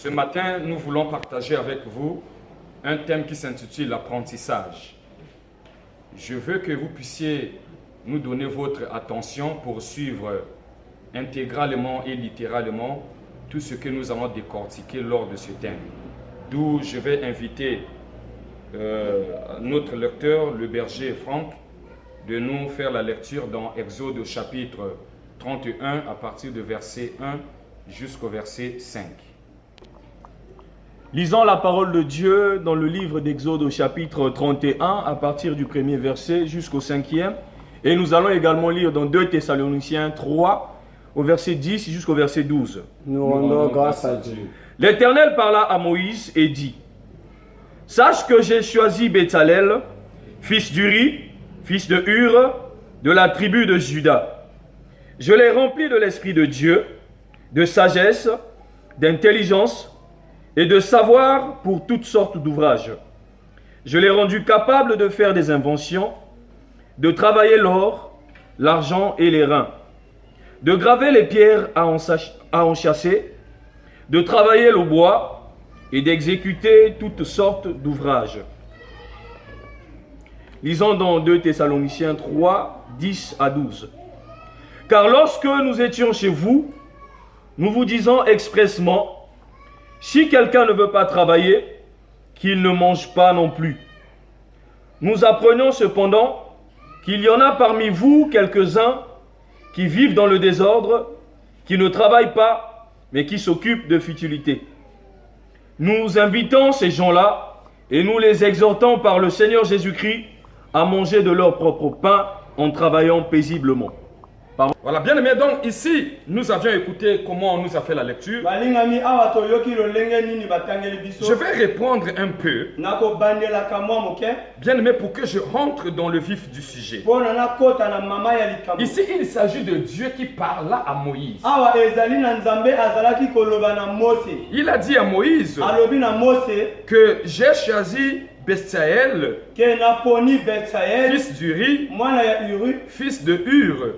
Ce matin, nous voulons partager avec vous un thème qui s'intitule l'apprentissage. Je veux que vous puissiez nous donner votre attention pour suivre intégralement et littéralement tout ce que nous allons décortiquer lors de ce thème. D'où je vais inviter notre lecteur, le berger Franck, de nous faire la lecture dans Exode chapitre 31 à partir de verset 1 jusqu'au verset 5. Lisons la parole de Dieu dans le livre d'Exode au chapitre 31 à partir du premier verset jusqu'au 5e. Et nous allons également lire dans 2 Thessaloniciens 3 au verset 10 jusqu'au verset 12. Nous rendons grâce à Dieu. L'Éternel parla à Moïse et dit: Sache que j'ai choisi Béthalel, fils d'Uri, fils de Hur, de la tribu de Juda. Je l'ai rempli de l'Esprit de Dieu, de sagesse, d'intelligence et de savoir pour toutes sortes d'ouvrages. Je l'ai rendu capable de faire des inventions, de travailler l'or, l'argent et les reins, de graver les pierres à enchâsser, de travailler le bois et d'exécuter toutes sortes d'ouvrages. Lisons dans 2 Thessaloniciens 3, 10 à 12. Car lorsque nous étions chez vous, nous vous disons expressement: si quelqu'un ne veut pas travailler, qu'il ne mange pas non plus. Nous apprenons cependant qu'il y en a parmi vous quelques-uns qui vivent dans le désordre, qui ne travaillent pas, mais qui s'occupent de futilités. Nous invitons ces gens-là et nous les exhortons par le Seigneur Jésus-Christ à manger de leur propre pain en travaillant paisiblement. Voilà, bien aimé, donc ici, nous avions écouté comment on nous a fait la lecture. Je vais répondre un peu, bien aimé, pour que je rentre dans le vif du sujet. Ici, il s'agit de Dieu qui parla à Moïse. Il a dit à Moïse que j'ai choisi Béthalel, fils d'Uri, fils de Hur,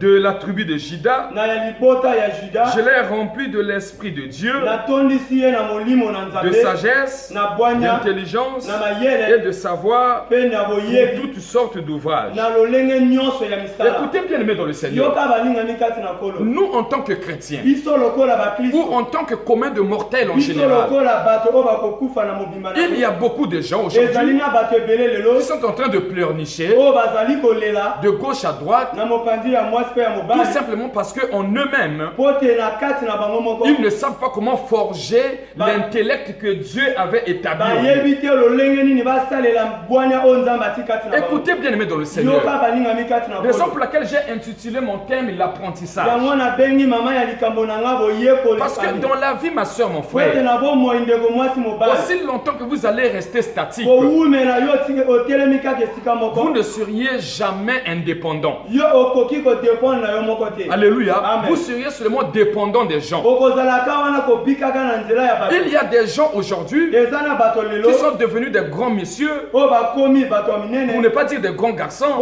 de la tribu de Juda. Je l'ai rempli de l'Esprit de Dieu, de sagesse, d'intelligence et de savoir pour toutes sortes d'ouvrages. Écoutez bien aimé dans le Seigneur, nous en tant que chrétiens, ou en tant que commun de mortels en général, il y a beaucoup de gens aujourd'hui qui sont en train de pleurnicher de gauche à droite, tout simplement parce qu'en eux-mêmes, ils ne savent pas comment forger l'intellect que Dieu avait établi. Écoutez bien aimé dans le Seigneur, raison pour laquelle j'ai intitulé mon thème l'apprentissage. Parce que dans la vie, ma soeur, mon frère, aussi longtemps que vous allez rester statique, vous ne seriez jamais indépendant. Alléluia. Amen. Vous seriez seulement dépendant des gens. Il y a des gens aujourd'hui qui sont devenus des grands messieurs, pour ne pas dire des grands garçons,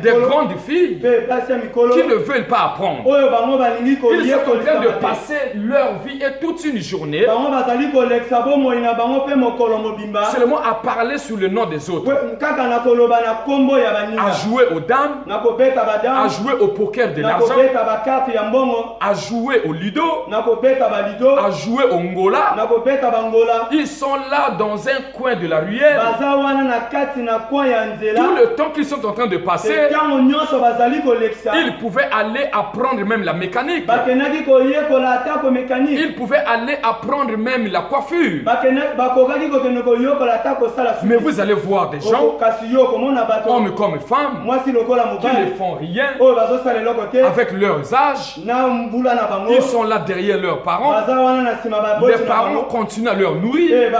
des grandes filles qui ne veulent pas apprendre. Ils sont en train de passer leur vie et toute une journée seulement à parler sur le nom des autres, à jouer aux dames, à jouer au poker de l'argent, à jouer au ludo, à jouer au ngola. Ils sont là dans un coin de la ruelle. Tout le temps qu'ils sont en train de passer, ils pouvaient aller apprendre même la mécanique. Ils pouvaient aller apprendre même la coiffure. Mais vous allez voir des gens, hommes comme femmes, qui ne font rien avec leurs âges. Ils sont là derrière leurs parents. Les parents continuent à leur nourrir.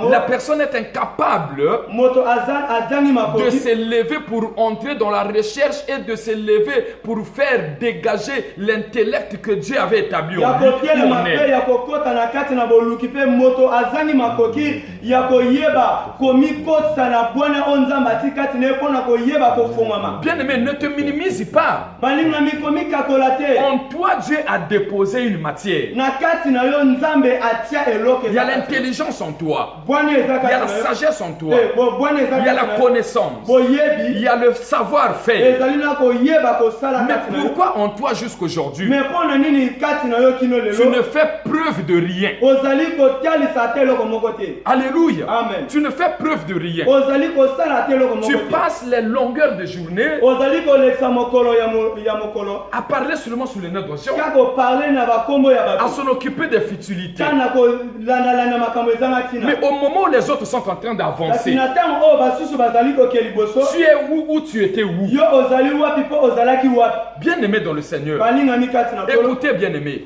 La personne est incapable de s'élever pour entrer dans la recherche et de s'élever pour faire dégager l'intellect que Dieu avait établi en lui. ndeko azangi makoki ya koyeba komikotsa na bwana onzamba tikati ne pona koyeba kofungama. Bien-aimé, ne te minimise pas. Balinga mikomika kolate. En toi, Dieu a déposé une matière. Na kati na yo nzambe atia eloke. Il y a l'intelligence en toi. Bwana Il y a la sagesse en toi. Il y a la connaissance. Il y a le savoir-faire. Mais pourquoi en toi jusqu'aujourd'hui tu ne fais preuve de rien? Alléluia. Amen. Tu ne fais preuve de rien. Tu passes les longueurs de journée à parler seulement sur les notes d'onction, à s'en occuper des futilités. Mais au moment où les autres sont en train d'avancer, tu es où tu étais où? Bien aimé dans le Seigneur. Écoutez, bien aimé.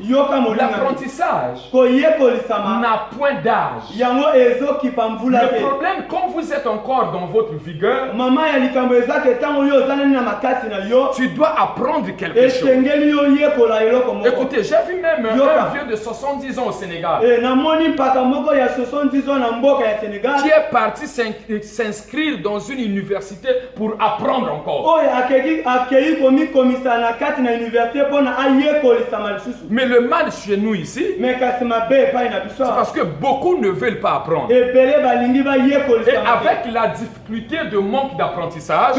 L'apprentissage n'a point d'âge. Le problème, quand vous êtes encore dans votre vigueur, tu dois apprendre quelque chose. Écoutez, j'ai vu même un vieux de 70 ans au Sénégal qui est parti s'inscrire dans une université pour apprendre encore. Mais le mal chez nous ici, c'est parce que beaucoup ne veulent pas apprendre. Et avec la difficulté de manque d'apprentissage,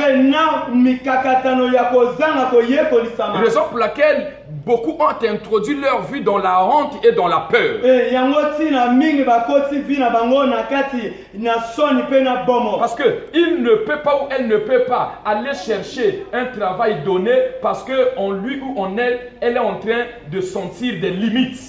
raison pour laquelle beaucoup ont introduit leur vie dans la honte et dans la peur. Parce qu'il ne peut pas ou elle ne peut pas aller chercher un travail donné parce qu'on lui ou on elle est en train de sentir des limites.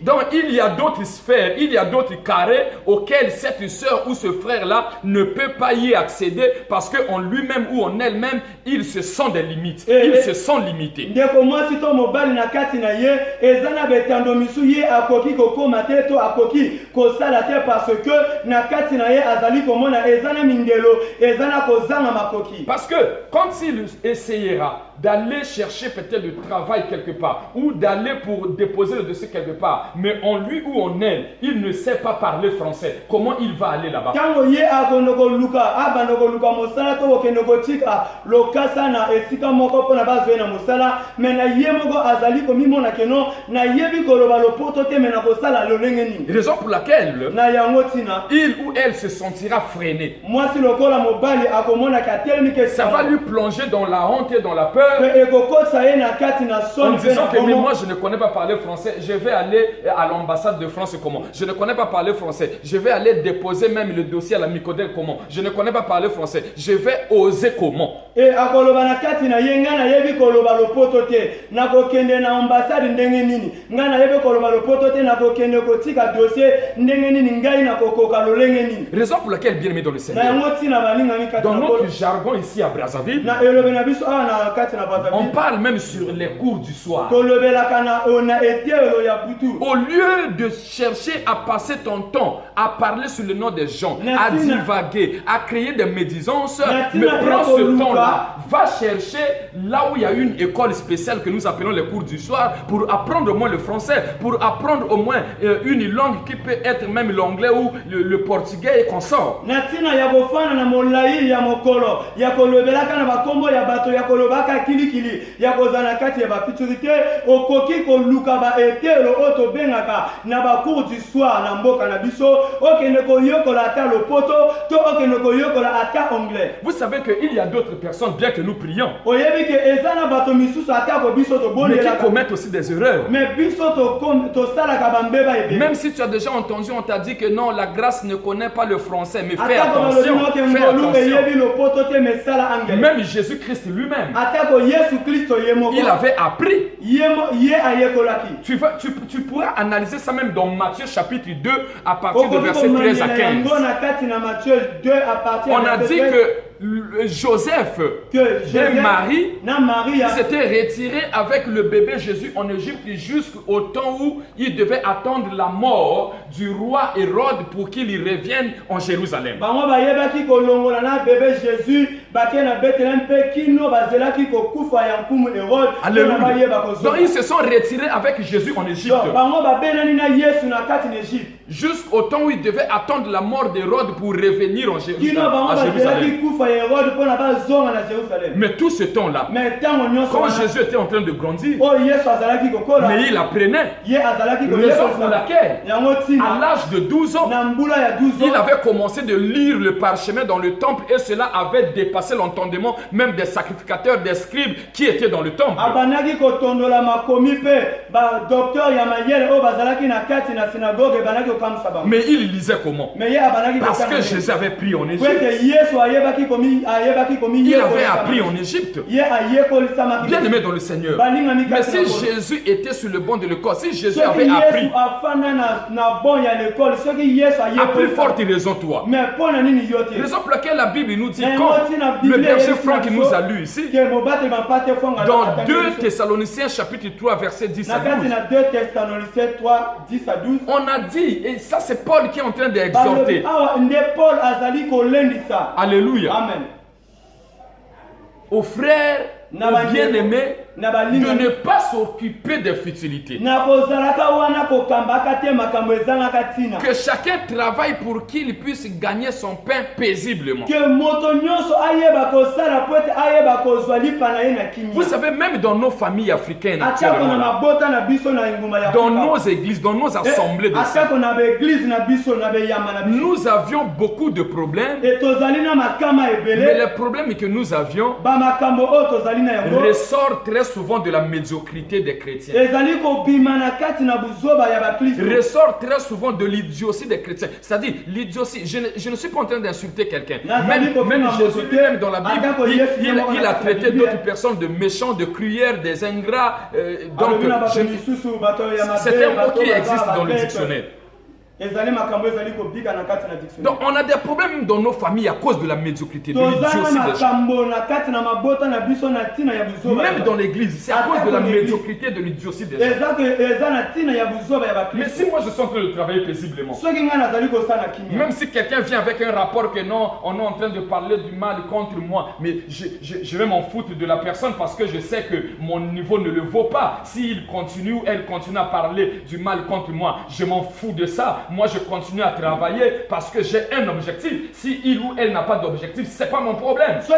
Donc il y a d'autres sphères, il y a d'autres carrés auxquels cette sœur ou ce frère-là ne peut pas y accéder parce qu'en lui-même ou en elle-même, il se sent des limites, il se sent limité. Parce que quand il essayera d'aller chercher peut-être le travail quelque part ou d'aller pour déposer le dossier quelque part, mais en lui ou en elle, il ne sait pas parler français, comment il va aller là-bas? Raison pour laquelle il ou elle se sentira freiné. Ça va lui plonger dans la honte et dans la peur. En disant que mais moi je ne connais pas parler français, je vais aller à l'ambassade de France comment? Je ne connais pas parler français, je vais aller déposer même le dossier à la Micodel comment? Je ne connais pas parler français, je vais oser comment? Raison pour laquelle, bien aimé dans le Seigneur, dans notre jargon ici à Brazzaville, on parle même sur les cours du soir. Au lieu de chercher à passer ton temps à parler sur le nom des gens, à divaguer, à créer des médisances, mais prends ce temps-là, va chercher là où il y a une école spéciale que nous appelons les cours du soir pour apprendre au moins le français, pour apprendre au moins une langue qui peut être même l'anglais ou le portugais et qu'on sort. Vous savez qu'il y a d'autres personnes, bien que nous prions, mais qui commettent aussi des erreurs. Même si tu as déjà entendu, on t'a dit que non, la grâce ne connaît pas le français, mais fais attention, fais attention. Même Jésus-Christ lui-même, il avait appris. Tu pourras analyser ça même dans Matthieu chapitre 2 à partir de verset 13 à 15. On a dit que Joseph et Marie s'étaient retirés avec le bébé Jésus en Égypte jusqu'au temps où ils devaient attendre la mort du roi Hérode pour qu'il y revienne en Jérusalem. Alléluia. Donc ils se sont retirés avec Jésus en Égypte jusqu'au temps où ils devaient attendre la mort d'Hérode pour revenir en Jérusalem. Mais tout ce temps-là, quand Jésus était en train de grandir, mais il apprenait, raison pour laquelle, à l'âge de 12 ans, il avait commencé de lire le parchemin dans le temple et cela avait dépassé l'entendement même des sacrificateurs, des scribes qui étaient dans le temple. Mais il lisait comment? Parce que Jésus avait pris en Égypte. Il avait appris en Égypte. Bien aimé dans le Seigneur. Mais si Jésus était sur le banc de l'école, si Jésus avait appris, à plus forte raison toi. Raison pour laquelle la Bible nous dit, quand le berger Franck nous a lu ici, dans 2 Thessaloniciens chapitre 3 verset 10 à 12, on a dit, et ça c'est Paul qui est en train d'exhorter. Alléluia. Amen. Aux frères, aux bien-aimés, de ne pas s'occuper des futilités. Que chacun travaille pour qu'il puisse gagner son pain paisiblement. Vous savez, même dans nos familles africaines, dans nos églises, dans nos assemblées de saints, nous avions beaucoup de problèmes. Mais le problème que nous avions ressort très souvent de la médiocrité des chrétiens. Ressort très souvent de l'idiotie des chrétiens. C'est-à-dire, l'idiotie, je ne suis pas en train d'insulter quelqu'un. Même Jésus lui-même dans la Bible, il a traité d'autres personnes de méchants, de cruels, des ingrats. Donc, c'est un mot qui existe dans le dictionnaire. Donc on a des problèmes dans nos familles à cause de la médiocrité, de l'idiotie des gens. Même dans l'église, c'est à cause de la médiocrité, de l'idiotie des gens. Mais si moi je suis en train de travailler paisiblement, même si quelqu'un vient avec un rapport que non, on est en train de parler du mal contre moi, mais je vais m'en foutre de la personne parce que je sais que mon niveau ne le vaut pas. S'il continue ou elle continue à parler du mal contre moi, je m'en fous de ça. Moi, je continue à travailler parce que j'ai un objectif. Si il ou elle n'a pas d'objectif, c'est pas mon problème. Il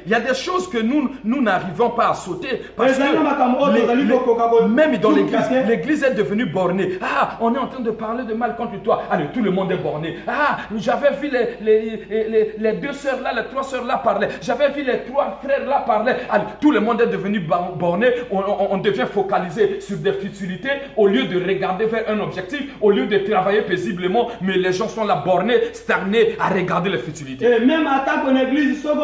y a des choses que nous n'arrivons pas à sauter parce que même dans l'église, l'église est devenue bornée. Ah, on est en train de parler de mal contre toi. Allez, tout le monde est borné. Ah, j'avais vu les 2 sœurs là, les 3 sœurs là parler. J'avais vu les 3 frères là parler. Allez, tout le monde est devenu borné. On devient focalisé sur des futilités au lieu de regarder vers un objectif, au lieu de travailler paisiblement. Mais les gens sont là bornés, stagnés à regarder les futilités. Et même à ta église, si on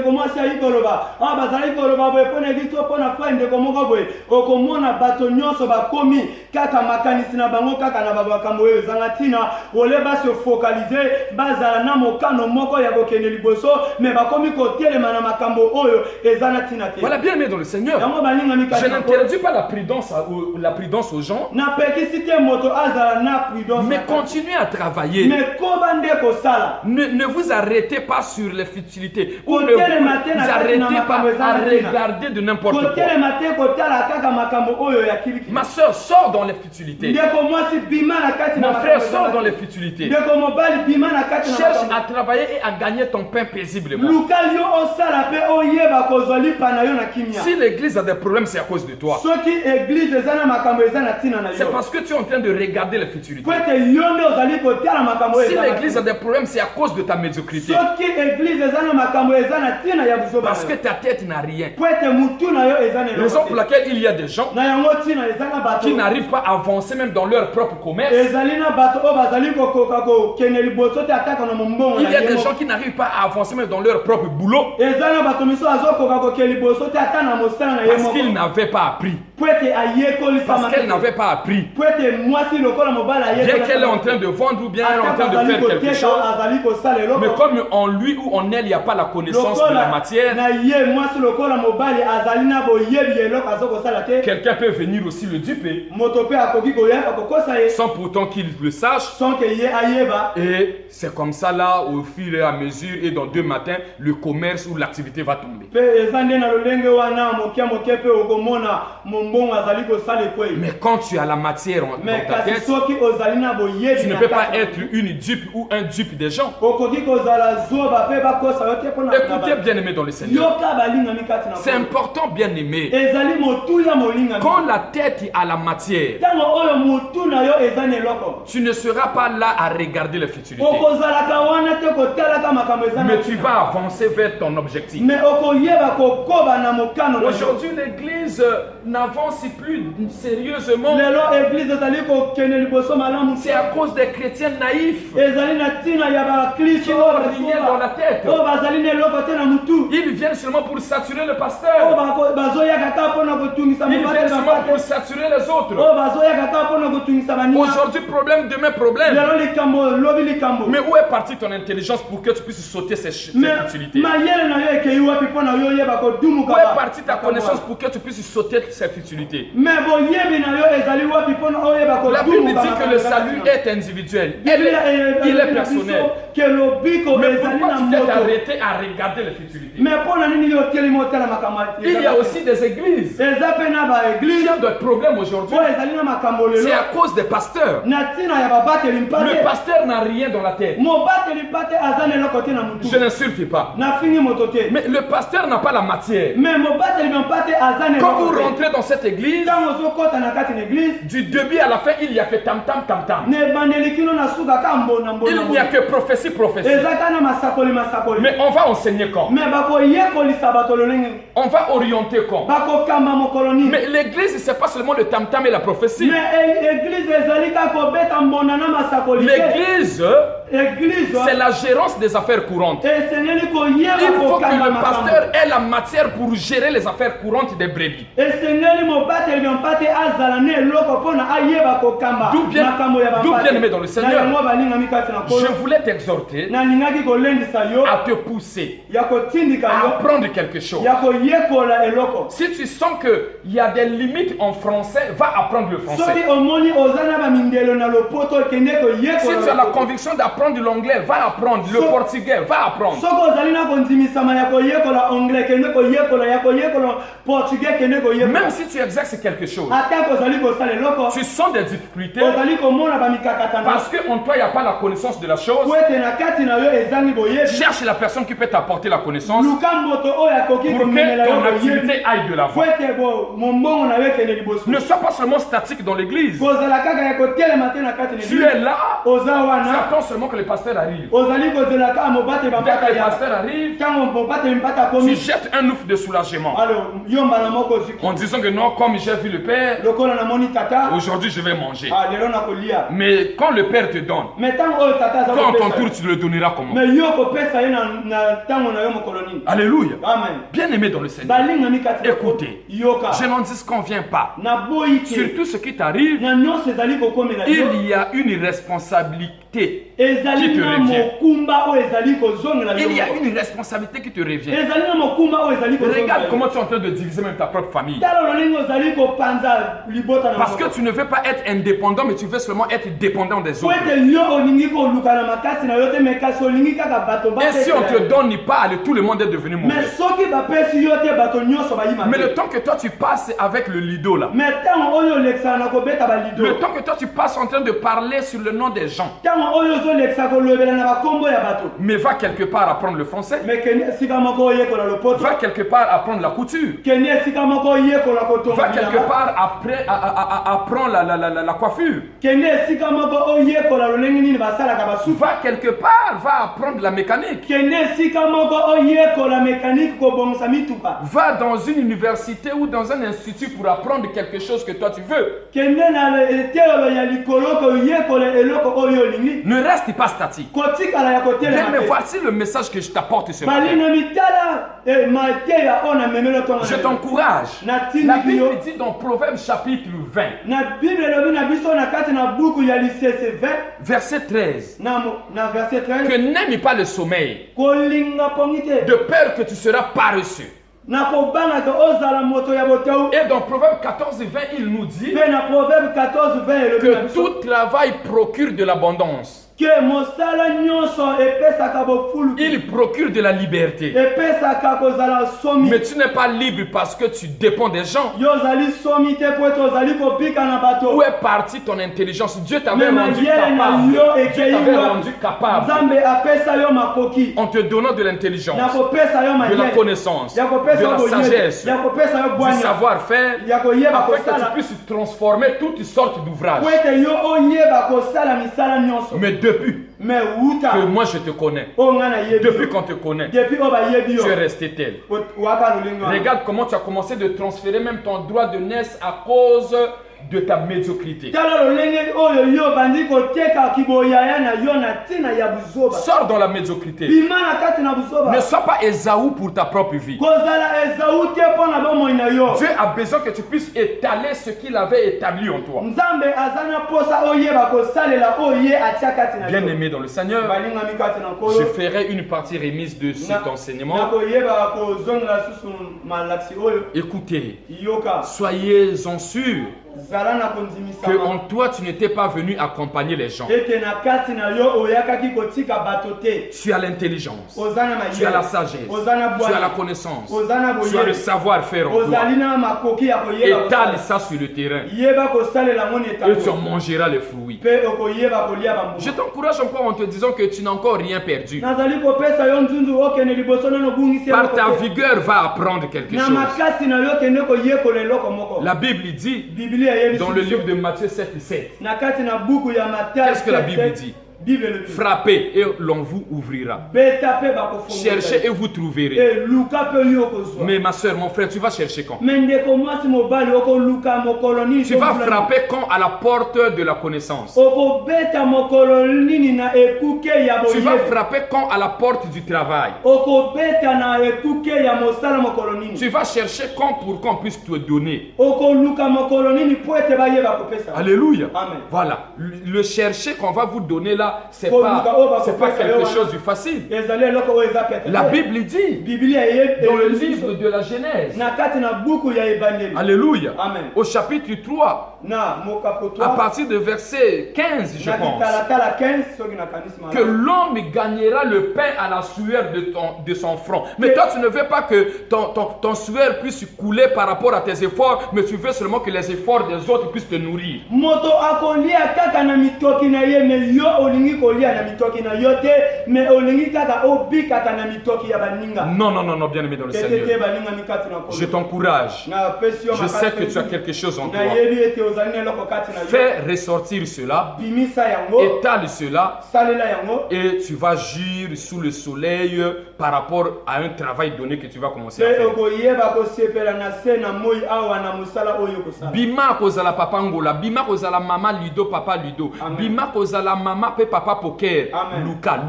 commence à y koloba, ah, bazali koloba, pour l'église, pour la foi, okomona bato nyonso bakomi kaka makanisi na bango kaka na babakambo oyo ezanga ntina ole base focaliser bazala na mokano moko ya kokende liboso mais bakomi kotelema na makambo oyo ezanga ntina te. Voilà, bien aimé dans le Seigneur. Je n'interdis pas la prudence aux gens. Na pekisi te moto azala na prudence. Mais continuez à travailler. Mais kobande ko sala. Ne vous arrêtez pas sur les futilités. Ou ne vous arrêtez pas à regarder de n'importe quoi. Ma soeur, sort dans les futilités. Mon frère, sort dans les futilités. Cherche à travailler et à gagner ton pain paisiblement. Si l'église a des problèmes, c'est à cause de toi. C'est parce que tu es en train de regarder les futilités. Si l'église a des problèmes, c'est à cause de ta médiocrité. Parce que ta tête n'a rien. Raison pour laquelle il y a des gens qui n'arrivent pas à avancer même dans leur propre commerce. Il y a des gens qui n'arrivent pas à avancer même dans leur propre boulot parce qu'ils n'avaient pas appris. Parce qu'elle n'avait pas appris. Bien qu'elle est en train de vendre ou bien elle est en train de faire quelque chose, mais comme en lui ou en elle, il n'y a pas la connaissance de la matière, quelqu'un peut venir aussi le duper sans pourtant qu'il le sache. Et c'est comme ça là, au fur et à mesure, et dans 2 matins, le commerce ou l'activité va tomber. Mais quand tu as la matière dans ta tête, tu ne peux pas être une dupe ou un dupe des gens. Écoutez, bien aimé dans le Seigneur, c'est important, bien aimé, quand la tête a la matière, tu ne seras pas là à regarder les futurités, mais tu vas avancer vers ton objectif. Aujourd'hui, l'église n'avance plus sérieusement. C'est à cause des chrétiens naïfs qui n'ont rien dans la tête. Ils viennent seulement pour saturer le pasteur. Ils viennent seulement pour saturer les autres. Aujourd'hui problème, demain problème. Mais où est partie ton intelligence pour que tu puisses sauter ces futilités? Où est partie ta connaissance pour que tu puisses sauter ces futilités? La Bible dit que le salut est individuel. Il est personnel. Mais pourquoi tu t'es arrêté à regarder les futilités? Il y a aussi des églises qui ont des problèmes aujourd'hui. C'est à cause des pasteurs. Le pasteur n'a rien dans la tête. Je n'insulte pas. Mais le pasteur n'a pas la matière. Quand vous rentrez dans cette église, du début à la fin, il n'y a que tam tam tam tam. Il n'y a que prophétie, prophétie. Mais on va enseigner quand? On va orienter quand? Mais l'église, c'est pas seulement le tam tam et la prophétie. L'église, c'est la gérance des affaires courantes. Il faut que le pasteur ait la matière pour gérer les affaires courantes des brebis. D'où bien aimé dans le Seigneur, je voulais t'exhorter à te pousser à apprendre quelque chose. Si tu sens qu'il y a des limites en français, va apprendre le français. Si tu as la conviction d'apprendre l'anglais, va apprendre le portugais, va apprendre. Même si tu exerces quelque chose, tu sens des difficultés parce qu'en toi il n'y a pas la connaissance de la chose. Cherche la personne qui peut t'apporter la connaissance pour que ton activité aille de l'avant. Ne sois pas seulement statique dans l'église. Tu es là, tu attends seulement que le pasteur arrive. Dès que le pasteur arrive, tu jettes un ouf de soulagement en disant que non, comme j'ai vu le Père, aujourd'hui je vais manger. Mais quand le Père te donne, quand ton tour tu le donneras comment? Alléluia. Bien aimé dans le Seigneur, écoutez, je n'en disconviens pas. Sur tout ce qui t'arrive, il y a une responsabilité qui te revient. Il y a une responsabilité qui te revient. Regarde comment tu es en train de diviser même ta propre famille. Parce que tu ne veux pas être indépendant, mais tu veux seulement être dépendant des autres. Et si on te donne pas, tout le monde est devenu mauvais. Mais le temps que toi tu passes avec le lido là, le temps que toi tu passes en train de parler sur le nom des gens, Mais va quelque part apprendre le français. Va quelque part apprendre la couture. Va quelque part apprendre la coiffure. Va quelque part, va apprendre la mécanique. Va dans une université ou dans un institut pour apprendre quelque chose que toi tu veux. Ne reste pas statique. Mais voici le message que je t'apporte ce matin. Je t'encourage. La Bible dit dans Proverbes chapitre 20, verset 13, que n'aime pas le sommeil, de peur que tu seras paresseux. Et dans Proverbe 14 et 20, il nous dit que tout travail procure de l'abondance. Il procure de la liberté. Mais tu n'es pas libre parce que tu dépends des gens. Où est partie ton intelligence? Dieu t'avait rendu capable. Dieu t'avait rendu capable en te donnant de l'intelligence, de la connaissance, de la sagesse, du savoir-faire, afin que tu puisses transformer toutes sortes d'ouvrages. Mais depuis que moi je te connais, depuis qu'on te connaît, tu es resté tel. Regarde comment tu as commencé de transférer même ton droit de naissance à cause de ta médiocrité. Sors dans la médiocrité. Ne sois pas Ésaü pour ta propre vie. Dieu a besoin que tu puisses étaler ce qu'il avait établi en toi. Bien aimé dans le Seigneur, je ferai une partie remise de cet enseignement. Écoutez, soyez-en sûrs que en toi tu n'étais pas venu accompagner les gens. Tu as l'intelligence, tu as la sagesse, tu as la connaissance, tu as le savoir-faire en toi. Étale ça sur le terrain et tu en mangeras les fruits. Je t'encourage encore en te disant que tu n'as encore rien perdu. Par ta vigueur, va apprendre quelque chose. La Bible dit dans le livre de Matthieu 7 et 7. Qu'est-ce que la Bible dit? Frappez et l'on vous ouvrira. Cherchez et vous trouverez. Mais ma soeur, mon frère, tu vas chercher quand? Tu vas frapper quand? À la porte de la connaissance. Tu vas frapper quand? À la porte du travail. Tu vas chercher quand pour qu'on puisse te donner. Alléluia. Amen. Voilà. Le chercher qu'on va vous donner là, c'est pas quelque chose de facile. La Bible dit dans le livre de la Genèse, alléluia, Amen. Au chapitre 3, à partir de verset 15, je pense, que l'homme gagnera le pain à la sueur de son front. Mais toi, tu ne veux pas que ton sueur puisse couler par rapport à tes efforts, mais tu veux seulement que les efforts des autres puissent te nourrir. Non, bien aimé dans le Seigneur. Je t'encourage. Je sais que tu as quelque chose en toi. Fais ressortir cela, étale cela, et tu vas agir sous le soleil par rapport à un travail donné que tu vas commencer à faire. Bima kozala papa ngola, bima kozala mama ludo, papa ludo, bima kozala mama pe papa poker, Luca,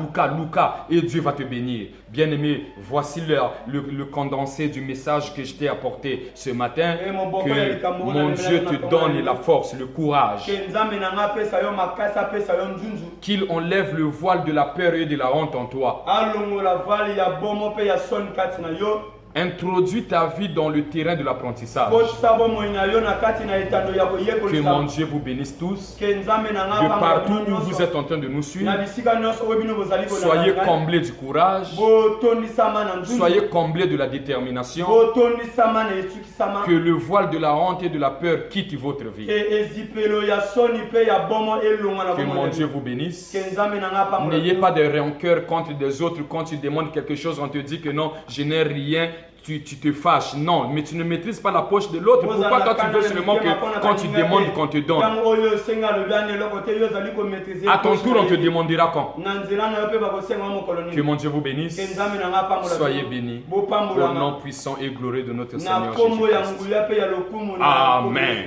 et Dieu va te bénir. Bien-aimé, voici le condensé du message que je t'ai apporté ce matin. Que mon Dieu te donne la force, le courage. Qu'il enlève le voile de la peur et de la honte en toi. Introduis ta vie dans le terrain de l'apprentissage. Que mon Dieu vous bénisse tous. De partout où vous êtes en train de nous suivre, soyez comblés du courage, soyez comblés de la détermination. Que le voile de la honte et de la peur quitte votre vie. Que mon Dieu vous bénisse. N'ayez pas de rancœur contre des autres quand tu demandes quelque chose, on te dit que non, je n'ai rien. Tu te fâches, non, mais tu ne maîtrises pas la poche de l'autre. Pourquoi toi tu veux seulement que quand tu demandes qu'on te donne? À ton tour on te demandera quand. Que mon Dieu vous bénisse. Soyez bénis au nom puissant et glorieux de notre Seigneur Jésus-Christ. Amen.